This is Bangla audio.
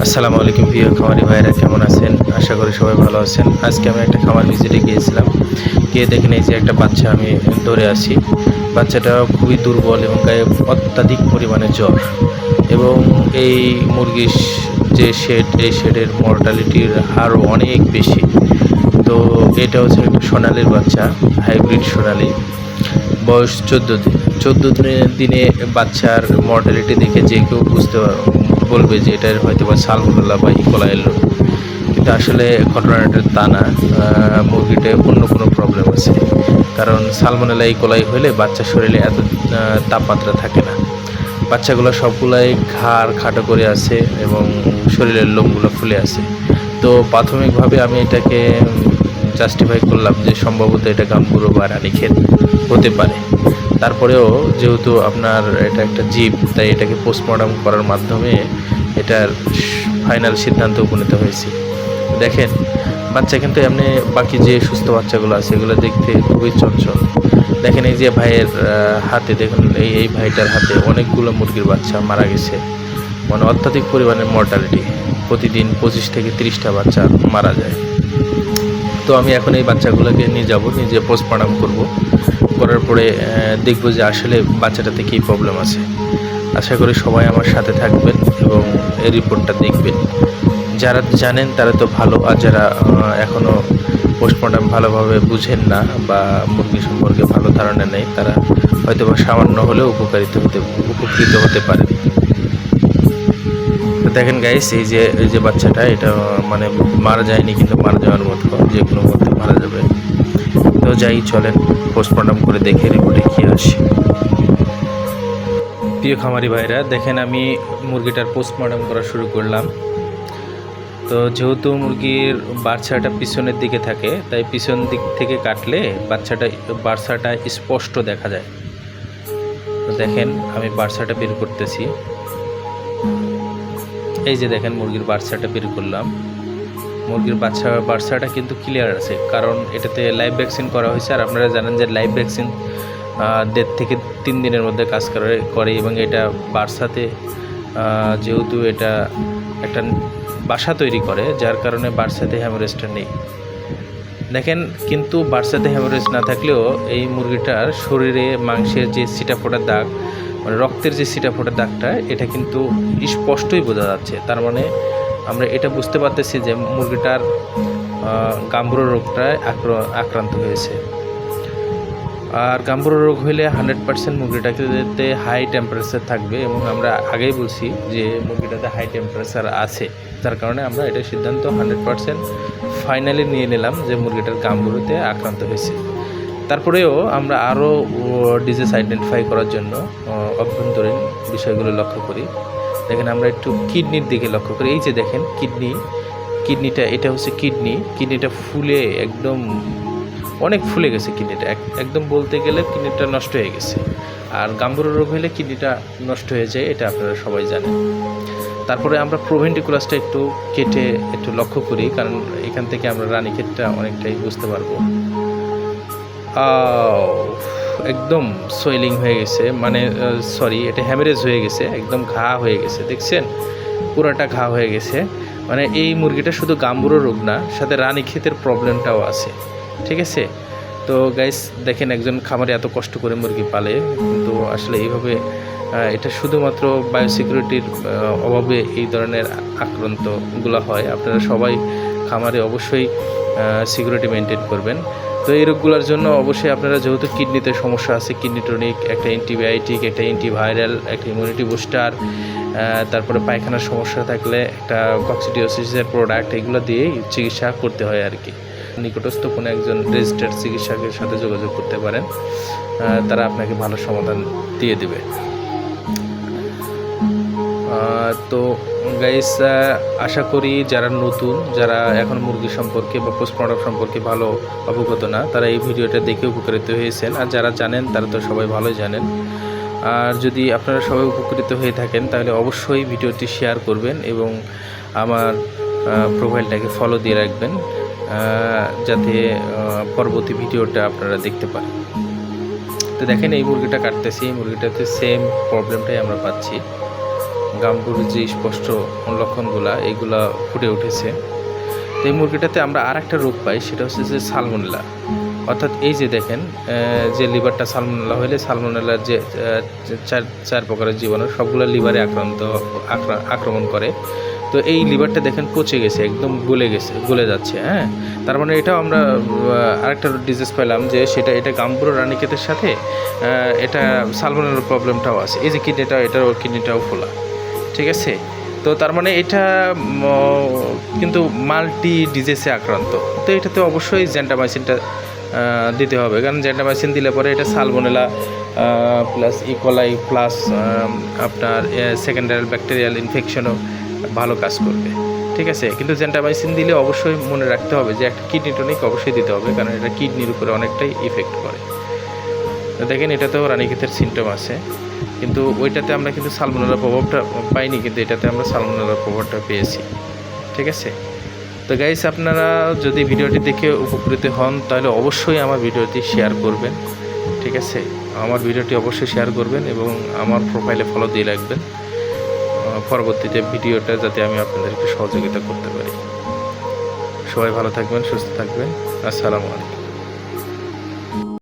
আসসালামু আলাইকুম প্রিয় খামারি ভাইরা, কেমন আছেন? আশা করি সবাই ভালো আছেন। আজকে আমি একটা খামার ভিজিটে গিয়েছিলাম। গিয়ে দেখেন এই যে একটা বাচ্চা আমি ধরে আছি। বাচ্চাটা খুবই দুর্বল এবং গায়ে অত্যাধিক পরিমাণে জ্বর, এবং এই মুরগির যে শেড, এই শেডের মর্টালিটির হারও অনেক বেশি। তো এটা হচ্ছে একটা সোনালির বাচ্চা, হাইব্রিড সোনালি। বয়স 14 দিন। 14 দিনে বাচ্চার মর্টালিটি দেখে যে কেউ বলবে যে এটার হয়তো বা সালমোনেলা বা ইকোলাই রোগ, কিন্তু আসলে ঘটনাটা তা না। মুরগিতে অন্য কোনো প্রবলেম আছে। কারণ সালমোনেলা ইকোলাই হলে বাচ্চার শরীরে এত তাপমাত্রা থাকে না। বাচ্চাগুলো সবগুলাই ঘাড় খাটো করে আছে এবং শরীরের লোমগুলো ফুলে আছে। তো প্রাথমিকভাবে আমি এটাকে জাস্টিফাই করলাম যে সম্ভবত এটা গাম্বুরো বা রানীক্ষেত হতে পারে। তারপরেও যেহেতু আপনার এটা একটা জীব, তাই এটাকে পোস্টমর্টম করার মাধ্যমে এটার ফাইনাল সিদ্ধান্ত উপনীত হয়েছে। দেখেন, বাচ্চা কিন্তু এমনি বাকি যে সুস্থ বাচ্চাগুলো আছে এগুলো দেখতে খুবই চঞ্চল। দেখেন এই যে ভাইয়ের হাতে, দেখুন এই ভাইটার হাতে অনেকগুলো মুরগির বাচ্চা মারা গেছে। মানে অত্যাধিক পরিমাণে মর্টালিটি, প্রতিদিন 25 থেকে 30টা বাচ্চা মারা যায়। তো আমি এখন এই বাচ্চাগুলোকে নিয়ে যাব, নিজে পোস্টমর্টম করব। করার পরে দেখব যে আসলে বাচ্চাটাতে কী প্রবলেম আছে। আশা করি সবাই আমার সাথে থাকবেন এবং এই রিপোর্টটা দেখবেন। যারা জানেন তারা তো ভালো, আর যারা এখনও পোস্টমর্টম ভালোভাবে বুঝেন না বা মুরগি সম্পর্কে ভালো ধারণা নেই, তারা হয়তো বা সামান্য হলেও উপকৃত হতে পারে। তো দেখেন গাইস, এই যে বাচ্চাটা, এটা মানে মারা যায়নি, কিন্তু মারা যাওয়ার মতো, যে কোনো মধ্যে মারা যাবে। তো যাই, চলেন পোস্টমর্টম করে দেখে রিপোর্টে কী আসে। প্রিয় খামারি ভাইরা, দেখেন আমি মুরগিটার পোস্টমর্টম করা শুরু করলাম। তো যেহেতু মুরগির বাচ্চাটা পিছনের দিকে থাকে, তাই পিছন দিক থেকে কাটলে বাচ্চাটা স্পষ্ট দেখা যায়। তো দেখেন আমি বাচ্চাটা বের করতেছি। এই যে দেখেন মুরগির বাচ্চাটা বের করলাম। মুরগির বাচ্চাটা কিন্তু ক্লিয়ার আছে, কারণ এটাতে লাইভ ভ্যাকসিন করা হয়েছে। আর আপনারা জানেন যে লাইভ ভ্যাকসিন 1.5 থেকে 3 দিনের মধ্যে কাজ করে, এবং এটা বাচ্চাতে যেহেতু এটা একটা বাসা তৈরি করে, যার কারণে বাচ্চাতে হ্যামোরেজটা নেই। দেখেন, কিন্তু বাচ্চাতে হ্যামোরেজ না থাকলেও এই মুরগিটার শরীরে মাংসের যে ছিটাফোঁটা দাগ, মানে রক্তের যে ছিটাফোঁটা দাগটা, এটা কিন্তু স্পষ্টই বোঝা যাচ্ছে। তার মানে আমরা এটা বুঝতে পারতেছি যে মুরগিটার গাম্বুরো রোগটায় আক্রান্ত হয়েছে। আর গাম্বুরো রোগ হলে 100% মুরগিটাতে হাই টেম্পারেচার থাকবে, এবং আমরা আগেই বলছি যে মুরগিটাতে হাই টেম্পারেচার আছে, যার কারণে আমরা এটা সিদ্ধান্ত 100% ফাইনালি নিয়ে নিলাম যে মুরগিটার গাম্বুরোতে আক্রান্ত হয়েছে। তারপরেও আমরা আরও ডিজিজ আইডেন্টিফাই করার জন্য অভ্যন্তরীণ বিষয়গুলো লক্ষ্য করি। দেখেন, আমরা একটু কিডনির দিকে লক্ষ্য করি। এই যে দেখেন কিডনিটা, এটা হচ্ছে কিডনিটা ফুলে একদম অনেক ফুলে গেছে। কিডনিটা একদম বলতে গেলে কিডনিটা নষ্ট হয়ে গেছে। আর গাম্বুরো রোগ হলে কিডনিটা নষ্ট হয়ে যায়, এটা আপনারা সবাই জানেন। তারপরে আমরা প্রোভেন্টিকুলাসটা একটু কেটে একটু লক্ষ্য করি, কারণ এখান থেকে আমরা রানীক্ষেতটা অনেকটাই বুঝতে পারবো। একদম সোয়েলিং হয়ে গেছে, মানে এটা হ্যামারেজ হয়ে গেছে, একদম ঘা হয়ে গেছে। দেখছেন, পুরোটা ঘা হয়ে গেছে। মানে এই মুরগিটা শুধু গাম্বুরো রোগ না, সাথে রানীক্ষেতের প্রবলেমটাও আছে। ঠিক আছে? তো গাইস, দেখেন একজন খামারে এত কষ্ট করে মুরগি পালে, কিন্তু আসলে এইভাবে এটা শুধুমাত্র বায়োসিকিউরিটির অভাবে এই ধরনের আক্রান্তগুলো হয়। আপনারা সবাই খামারে অবশ্যই সিকিউরিটি মেনটেন করবেন। তো এই রোগগুলোর জন্য অবশ্যই আপনারা, যেহেতু কিডনিতে সমস্যা আছে, কিডনি টনিক, একটা অ্যান্টিবায়োটিক, একটা অ্যান্টিভাইরাল, একটা ইমিউনিটি বুস্টার, তারপরে পায়খানার সমস্যা থাকলে একটা কক্সিডিওসিসের প্রোডাক্ট, এগুলো দিয়েই চিকিৎসা করতে হয় আর কি। নিকটস্থ কোনো একজন রেজিস্টার্ড চিকিৎসকের সাথে যোগাযোগ করতে পারেন, তারা আপনাকে ভালো সমাধান দিয়ে দেবে। তো গাইস, আশা করি যারা নতুন, যারা এখন মুরগি সম্পর্কে বা পোস্টমর্টম সম্পর্কে ভালো অবগত না, তারা এই ভিডিওটা দেখে উপকৃত হয়েছেন। আর যারা জানেন তারা তো সবাই ভালোই জানেন। আর যদি আপনারা সবাই উপকৃত হয়ে থাকেন, তাহলে অবশ্যই ভিডিওটি শেয়ার করবেন এবং আমার প্রোফাইলটাকে ফলো দিয়ে রাখবেন, যাতে পরবর্তী ভিডিওটা আপনারা দেখতে পারেন। তো দেখেন, এই মুরগিটা কাটতেছি, এই মুরগিটাতে সেম প্রবলেমটাই আমরা পাচ্ছি। গাম্বুর যে স্পষ্ট লক্ষণগুলা এইগুলা ফুটে উঠেছে। তো এই মুরগিটাতে আমরা আর একটা রোগ পাই, সেটা হচ্ছে যে সালমোনেলা। অর্থাৎ এই যে দেখেন যে লিভারটা সালমোনেলা হলে সালমোনেলার যে চার প্রকারের জীবাণু সবগুলো লিভারে আক্রমণ করে। তো এই লিভারটা দেখেন পচে গেছে, একদম গলে যাচ্ছে। হ্যাঁ, তার মানে এটাও আমরা আরেকটা ডিজিজ পেলাম যে এটা গাম্বুরো রানীক্ষেতের সাথে এটা সালমোনেলার প্রবলেমটাও আছে। এই যে কিডনিটাও খোলা, ঠিক আছে। তো তার মানে এটা কিন্তু মাল্টি ডিজিজে আক্রান্ত। তো এটাতে অবশ্যই জেন্টামাইসিনটা দিতে হবে, কারণ জেন্টামাইসিন দিলে পরে এটা সালমোনেলা প্লাস ইকোলাই প্লাস আপনার সেকেন্ডারি ব্যাকটেরিয়াল ইনফেকশনও ভালো কাজ করবে, ঠিক আছে। কিন্তু জেন্টামাইসিন দিলে অবশ্যই মনে রাখতে হবে যে একটা কিডনি টনিক অবশ্যই দিতে হবে, কারণ এটা কিডনির উপরে অনেকটাই ইফেক্ট করে। তো দেখেন এটাতেও রানীক্ষেতের সিমটম আছে, কিন্তু ওইটাতে আমরা কিন্তু সালমোনেলার প্রভাবটা পাইনি, কিন্তু এটাতে আমরা সালমোনেলার প্রভাবটা পেয়েছি, ঠিক আছে। তো গাইস, আপনারা যদি ভিডিওটি দেখে উপকৃত হন তাহলে অবশ্যই আমার ভিডিওটি শেয়ার করবেন, ঠিক আছে। আমার ভিডিওটি অবশ্যই শেয়ার করবেন এবং আমার প্রোফাইলে ফলো দিয়ে রাখবেন, পরবর্তীতে ভিডিওটা যাতে আমি আপনাদেরকে সহযোগিতা করতে পারি। সবাই ভালো থাকবেন, সুস্থ থাকবেন। আসসালামু আলাইকুম।